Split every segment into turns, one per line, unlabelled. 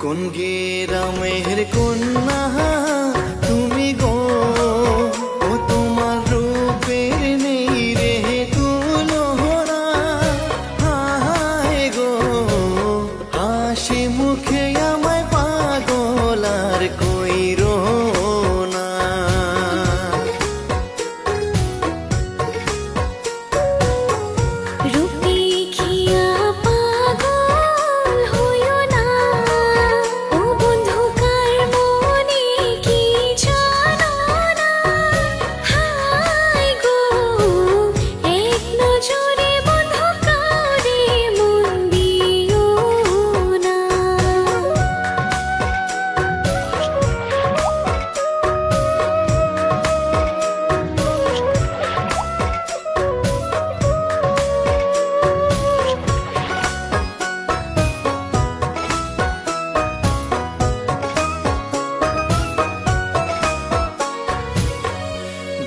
কোন গ্রামের কন্যা তুমি গো, ও তোমার রূপের নেই রে তুলনা। হায় গো, হাসি মুখে আমায় পাগল আর কইরো না।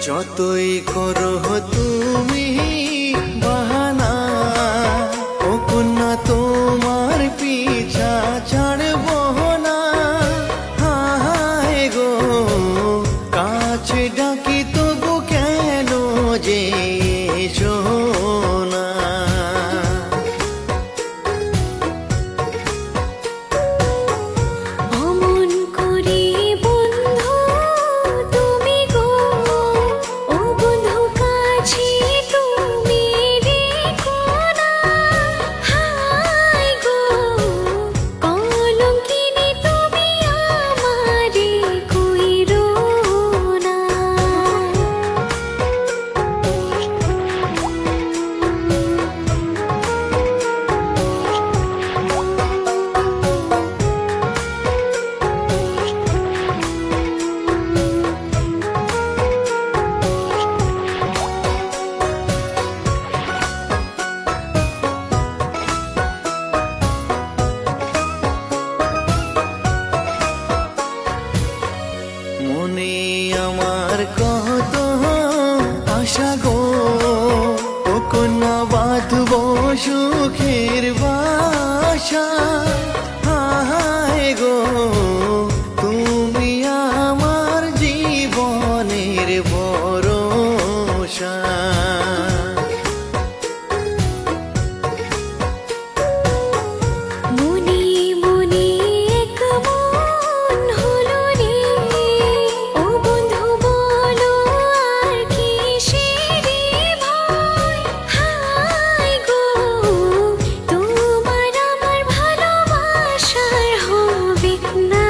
যতই করো তুমি বাহানা, ও কন্যা তোমার পিছা ছাড়ব না। হায় গো, কাছে ডাকি তবু কেন যে এসো না। মনে আমার কত আশা গো, ও কন্যা বাঁধব সুখের বাসা। হায় গো, তুমি আমার জীবনের ভরসা।
না